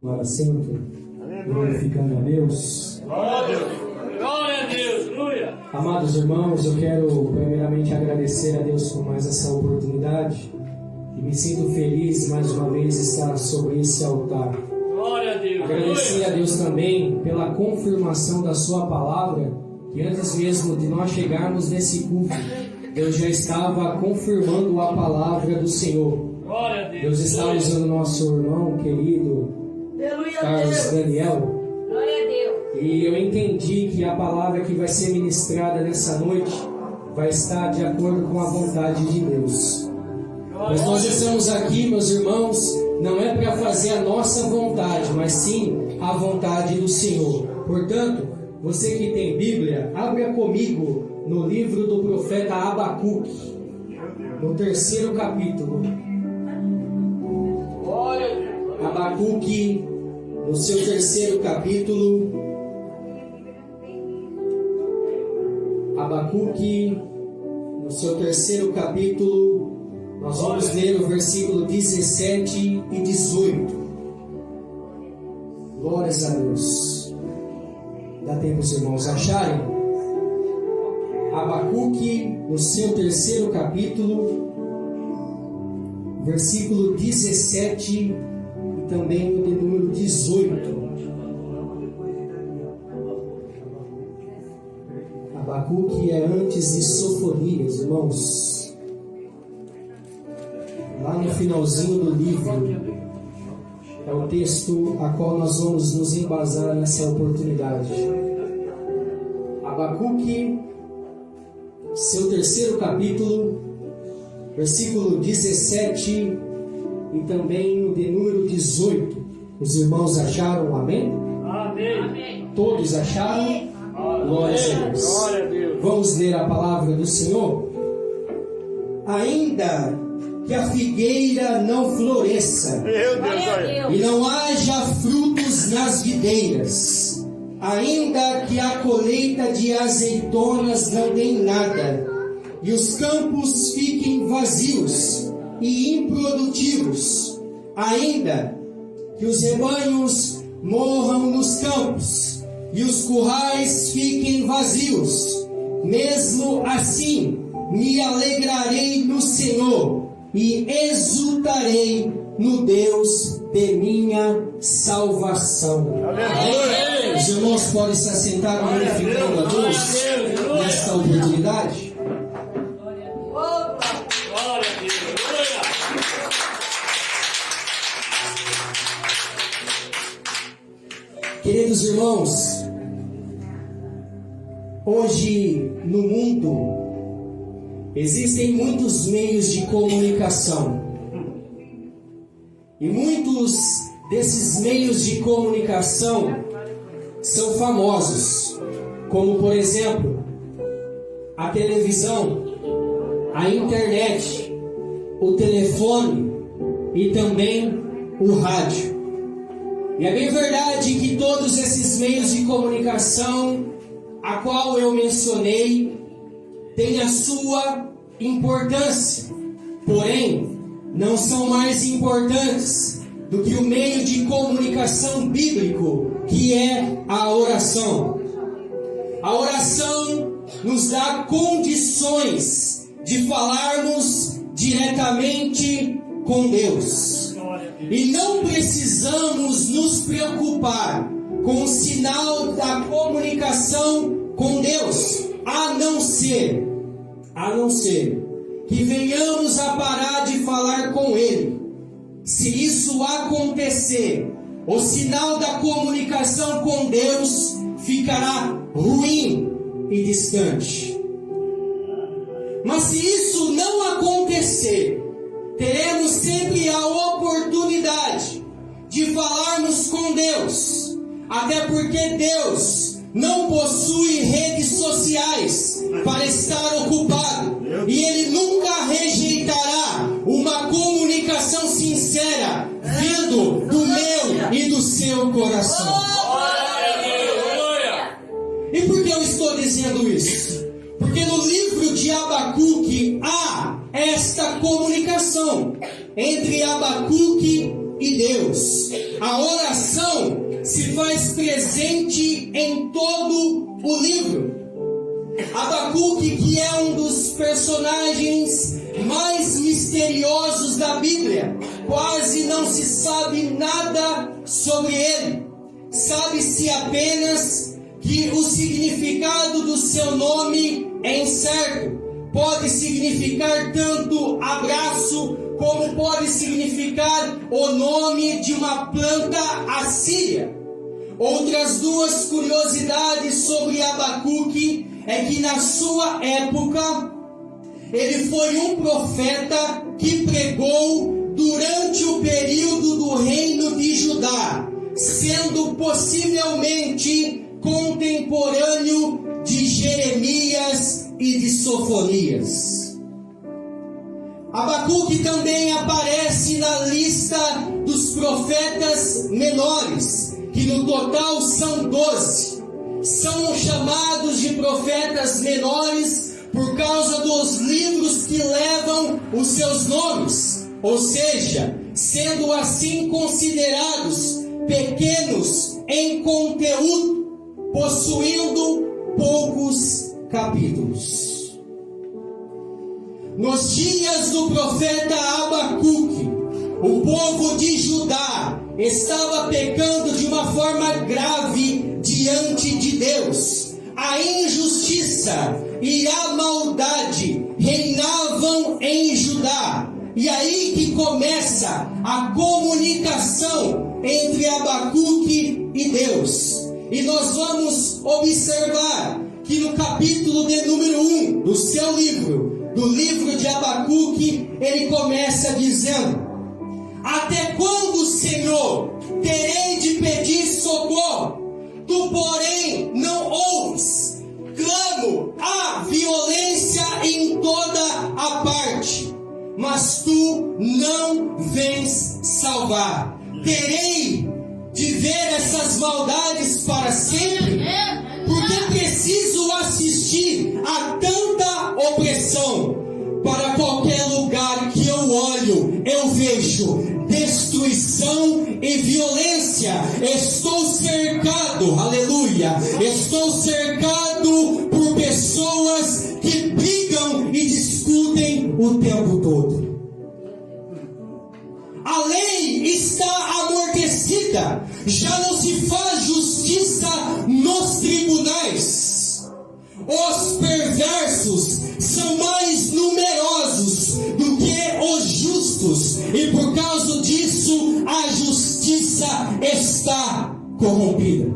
Para sempre, glorificando a Deus. Glória a Deus, aleluia. Amados irmãos, eu quero primeiramente agradecer a Deus por mais essa oportunidade e me sinto feliz mais uma vez estar sobre esse altar. Glória a Deus. Agradecer a Deus também pela confirmação da sua palavra, que antes mesmo de nós chegarmos nesse culto, Deus já estava confirmando a palavra do Senhor. Glória a Deus. Deus está usando nosso irmão querido Carlos Daniel. Glória a Deus. E eu entendi que a palavra que vai ser ministrada nessa noite vai estar de acordo com a vontade de Deus. Mas nós estamos aqui, meus irmãos, não é para fazer a nossa vontade, mas sim a vontade do Senhor. Portanto, você que tem Bíblia, abra comigo no livro do profeta Abacuque, no 3º capítulo. Glória a Deus. Abacuque, no seu 3º capítulo. Abacuque, no seu 3º capítulo, nós vamos ler o versículo 17 e 18. Glórias a Deus. Dá tempo os irmãos acharem? Abacuque, no seu 3º capítulo, versículo 17 e também o de número 18. Abacuque é antes de Sofonias, irmãos. Lá no finalzinho do livro é o texto a qual nós vamos nos embasar nessa oportunidade. Abacuque, seu 3º capítulo, versículo 17 e também o de número 18. Os irmãos acharam? Amém? Amém. Todos acharam? Glória a Deus. Glória a Deus. Vamos ler a palavra do Senhor? Ainda que a figueira não floresça, Meu Glória a Deus. Deus. e não haja frutos nas videiras, ainda que a colheita de azeitonas não dê nada, e os campos fiquem vazios e improdutivos, ainda que os rebanhos morram nos campos, e os currais fiquem vazios, mesmo assim me alegrarei no Senhor, e exultarei no Deus de minha salvação. Aleluia. Os irmãos podem se assentar glorificando a Deus nesta oportunidade. Opa. Glória a Deus. Aleluia. Queridos irmãos, hoje no mundo existem muitos meios de comunicação. E muitos desses meios de comunicação são famosos, como por exemplo, a televisão, a internet, o telefone e também o rádio. E é bem verdade que todos esses meios de comunicação, a qual eu mencionei, têm a sua importância, porém, não são mais importantes do que o meio de comunicação bíblico, que é a oração. A oração nos dá condições de falarmos diretamente com Deus. E não precisamos nos preocupar com o sinal da comunicação com Deus, a não ser que venhamos a parar de falar com Ele. Se isso acontecer, o sinal da comunicação com Deus ficará ruim e distante. Mas se isso não acontecer, teremos sempre a oportunidade de falarmos com Deus, até porque Deus não possui redes sociais para estar ocupado, e Ele nunca rejeitará uma comunicação sincera vindo do meu e do seu coração. Glória a Deus. Aleluia. E por que eu estou dizendo isso? Porque no livro de Abacuque há esta comunicação entre Abacuque e Deus. A oração se faz presente em todo o livro. Abacuque, que é um dos personagens mais misteriosos da Bíblia, quase não se sabe nada sobre ele. Sabe-se apenas que o significado do seu nome é incerto. Pode significar tanto abraço, como pode significar o nome de uma planta assíria. Outras duas curiosidades sobre Abacuque é que na sua época ele foi um profeta que pregou durante o período do reino de Judá, sendo possivelmente contemporâneo de Jeremias e de Sofonias. Abacuque também aparece na lista dos profetas menores, que no total são 12. São chamados de profetas menores por causa dos livros que levam os seus nomes, ou seja, sendo assim considerados pequenos em conteúdo, possuindo poucos capítulos. Nos dias do profeta Abacuque, o povo de Judá estava pecando de uma forma grave diante de Deus. A injustiça e a maldade reinavam em Judá. E aí que começa a comunicação entre Abacuque e Deus. E nós vamos observar que no capítulo de número 1 do seu livro, do livro de Abacuque, ele começa dizendo: até quando, Senhor, terei de pedir socorro? Tu, porém, não ouves. Clamo a violência em toda a parte, mas tu não vens salvar. Terei de ver essas maldades para sempre? Porque preciso assistir a tanta opressão. Para qualquer lugar que eu olho, eu vejo destruição e violência. Estou cercado, aleluia, estou cercado por pessoas que brigam e discutem o tempo todo. A lei está amortecida, já não se faz justiça nos tribunais. Os perversos são mais numerosos do que os justos, e por causa disso a justiça está corrompida.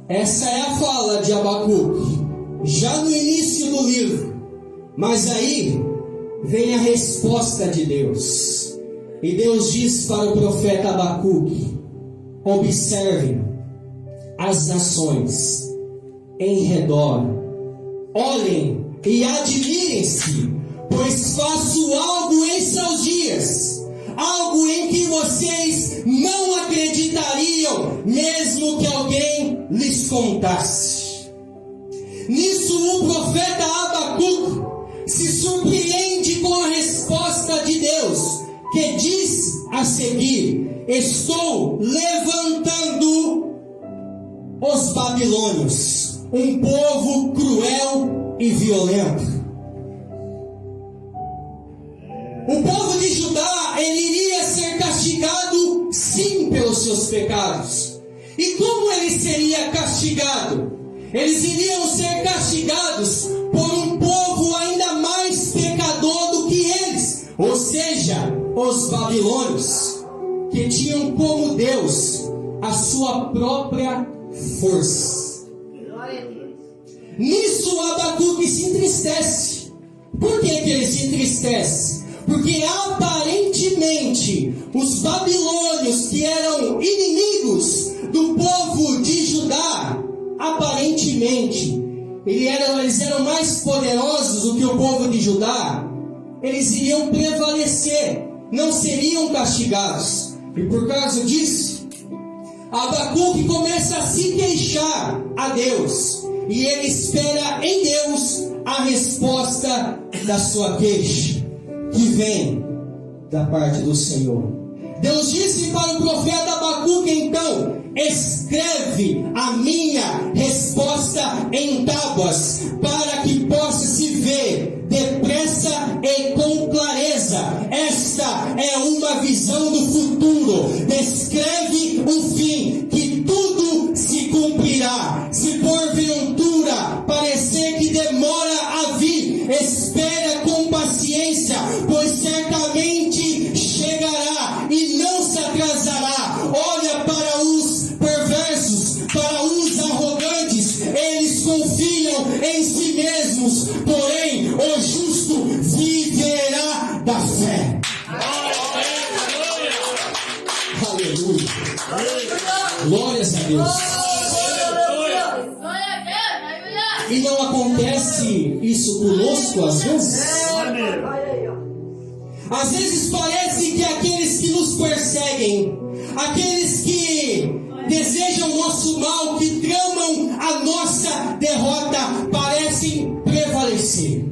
Essa é a fala de Abacuque, já no início do livro. Mas aí vem a resposta de Deus. E Deus diz para o profeta Abacuque: observem as nações em redor, olhem e admirem-se, pois faço algo em seus dias, algo em que vocês não acreditariam, mesmo que alguém lhes contasse. Nisso o profeta Abacuque se surpreende com a resposta de Deus, que diz a seguir: estou levantando os babilônios, um povo cruel e violento. O povo de Judá, ele iria ser castigado sim pelos seus pecados. E como ele seria castigado? Eles iriam ser castigados por um povo ainda mais pecador do que eles, ou seja, os babilônios, que tinham como Deus a sua própria força. Nisso Abacuque se entristece. Por que ele se entristece? Porque aparentemente os babilônios, que eram inimigos do povo de Judá, aparentemente eles eram mais poderosos do que o povo de Judá. Eles iriam prevalecer, não seriam castigados. E por causa disso, Abacuque começa a se queixar a Deus, e ele espera em Deus a resposta da sua queixa, que vem da parte do Senhor. Deus disse para o profeta Abacuque, então: escreve a minha resposta em tábuas, para que possa se ver depressa e com clareza. Esta é uma visão do futuro. Descreve o fim, que tudo se cumprirá. Se porventura parecer que demora a vir, espera com paciência, pois certamente chegará e não se atrasará. Olha para os perversos, para os arrogantes, eles confiam em si mesmos, porém o justo viverá da fé. Aleluia. Glórias a Deus. E não acontece isso conosco às vezes? Às vezes parece que aqueles que nos perseguem, aqueles que desejam o nosso mal, que tramam a nossa derrota, parecem prevalecer.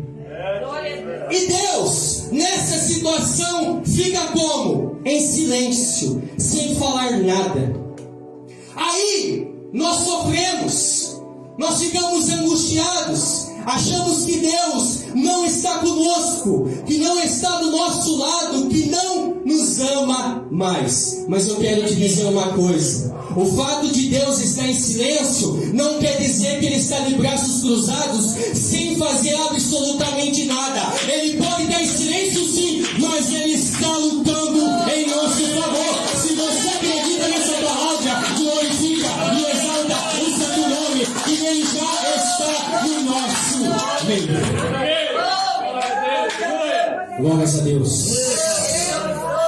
E Deus, nessa situação, fica como? Em silêncio, sem falar nada. Aí, nós sofremos, nós ficamos angustiados, achamos que Deus não está conosco, que não está do nosso lado, que não nos ama mais. Mas eu quero te dizer uma coisa: o fato de Deus estar em silêncio não quer dizer que Ele está de braços cruzados, sem fazer absolutamente nada. Ele pode estar em silêncio sim, mas Ele está lutando em nosso favor. Se você acredita nessa palavra, glorifica e exalta o Santo Nome, que Ele já está no nosso meio. Glórias a Deus.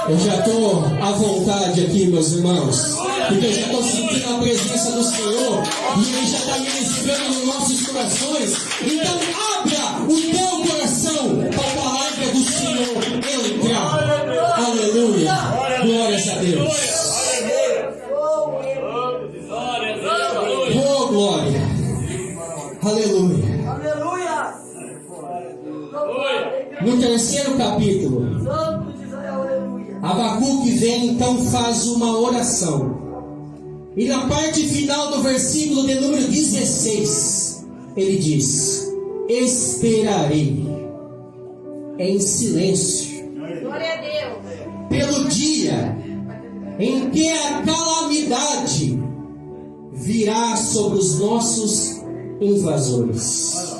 Eu já estou à vontade aqui, meus irmãos, porque eu já estou sentindo a presença do Senhor e Ele já está ministrando nos nossos corações. Então abra o teu coração para a palavra do Senhor entrar. Aleluia. Glórias a Deus. Oh, glória. Aleluia. No terceiro capítulo, Abacuque vem então, faz uma oração. E na parte final do versículo de número 16, ele diz: esperarei em silêncio pelo dia em que a calamidade virá sobre os nossos invasores.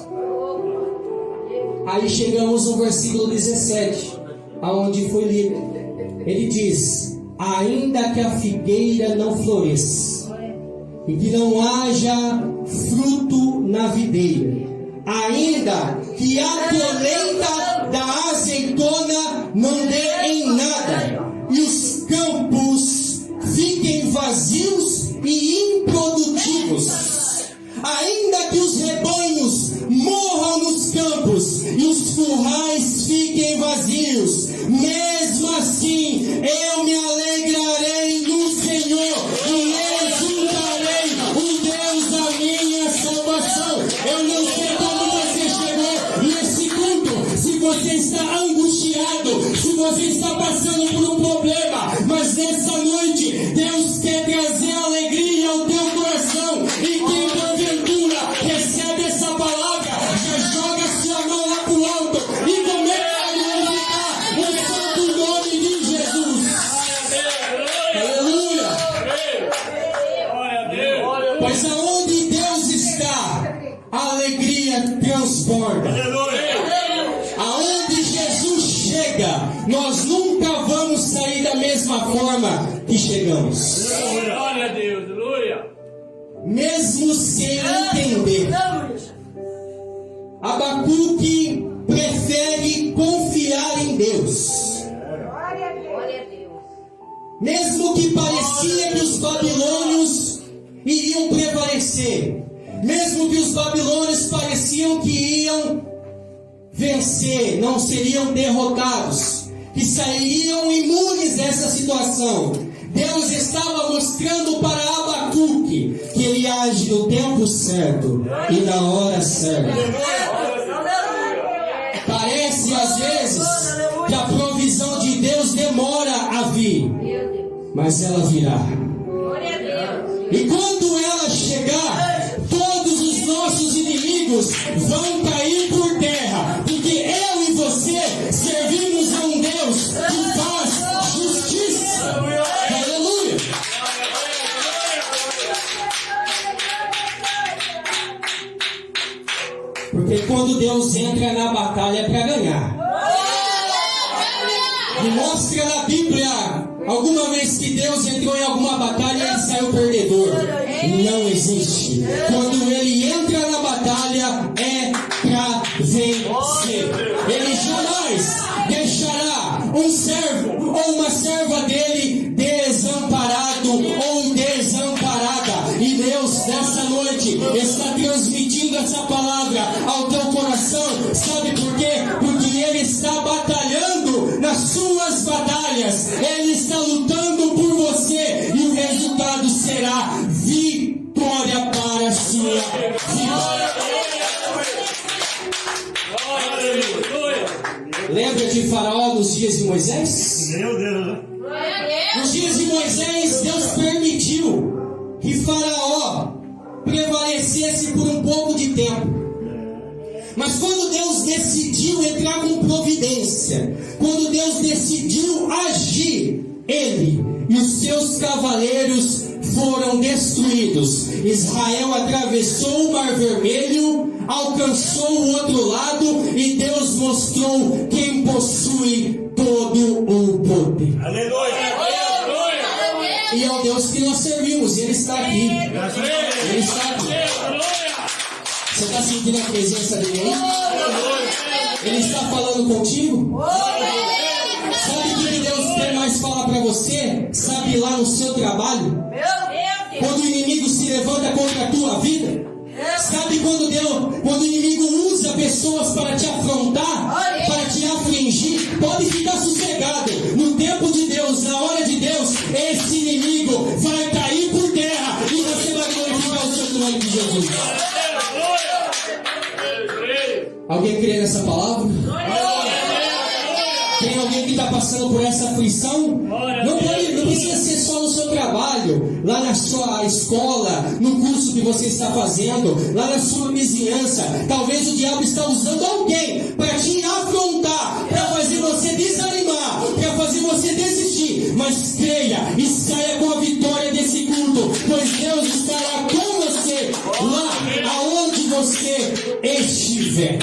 Aí chegamos no versículo 17, aonde foi lido. Ele diz: ainda que a figueira não floresça e que não haja fruto na videira, ainda que a colheita da azeitona não dê em nada, e os campos fiquem vazios e improdutivos, ainda que os rebanhos morram nos campos e os currais fiquem vazios, mesmo assim eu me alegrarei no Senhor e exultarei o Deus da minha salvação. Eu não sei como você chegou nesse culto, se você está angustiado, se você está passando por um problema, mas nessa noite Deus quer trazer alegria ao teu coração. E quem porventura recebe essa palavra, já joga sua mão lá pro alto e começa a glorificar o santo nome de Jesus. Aleluia. Pois aonde Deus está, a alegria transborda. Aonde Jesus chega, nós nunca vamos sair da mesma forma que chegamos. Glória a Deus, aleluia. Mesmo sem entender, Abacuque prefere confiar em Deus. Mesmo que parecia que os babilônios iriam prevalecer, mesmo que os babilônios pareciam que iam vencer, não seriam derrotados, que sairiam imunes dessa situação, Deus estava mostrando para Abacuque que Ele age no tempo certo e na hora certa. Parece às vezes que a provisão de Deus demora mas ela virá. Glória a Deus. E quando ela chegar, todos os nossos inimigos vão cair por terra, porque eu e você servimos a um Deus que faz justiça. Aleluia! Porque quando Deus entra na batalha é para ganhar. E mostra na Bíblia alguma vez que Deus entrou em alguma batalha e ele saiu perdedor. Não existe. Quando ele entra na batalha é para vencer. Ele jamais deixará um servo ou uma serva dele desamparado ou desamparada. E Deus nessa noite está transmitindo essa palavra ao teu coração. Sabe por quê? Porque ele está batalhando nas suas batalhas. Ele está lutando por você e o resultado será vitória para a sua vida. Lembra de Faraó nos dias de Moisés? Meu Deus. Glória a Deus. Nos dias de Moisés, Deus permitiu que Faraó prevalecesse por um pouco de tempo. Mas quando Deus decidiu entrar com providência, quando Deus decidiu agir, ele e os seus cavaleiros foram destruídos. Israel atravessou o Mar Vermelho, alcançou o outro lado e Deus mostrou quem possui todo o poder. Aleluia. E é o Deus que nós servimos, Ele está aqui. Ele está aqui. Você está sentindo a presença dele aí? Ele está falando contigo? Sabe o que Deus quer mais falar para você? Sabe lá no seu trabalho? Meu Deus. Quando o inimigo se levanta contra a tua vida? Sabe quando o inimigo usa pessoas para te afrontar, para te afligir? Pode ficar sossegado. No tempo de Deus, na hora de Deus, esse inimigo vai cair por terra e você vai glorificar o santo nome de Jesus. Alguém crê nessa palavra? Tem alguém que está passando por essa aflição? Não precisa ser só no seu trabalho, lá na sua escola, no curso que você está fazendo, lá na sua vizinhança. Talvez o diabo está usando alguém para te afrontar, para fazer você desanimar, para fazer você desistir. Mas creia e saia com a vitória desse culto, pois Deus estará com você lá aonde você estiver.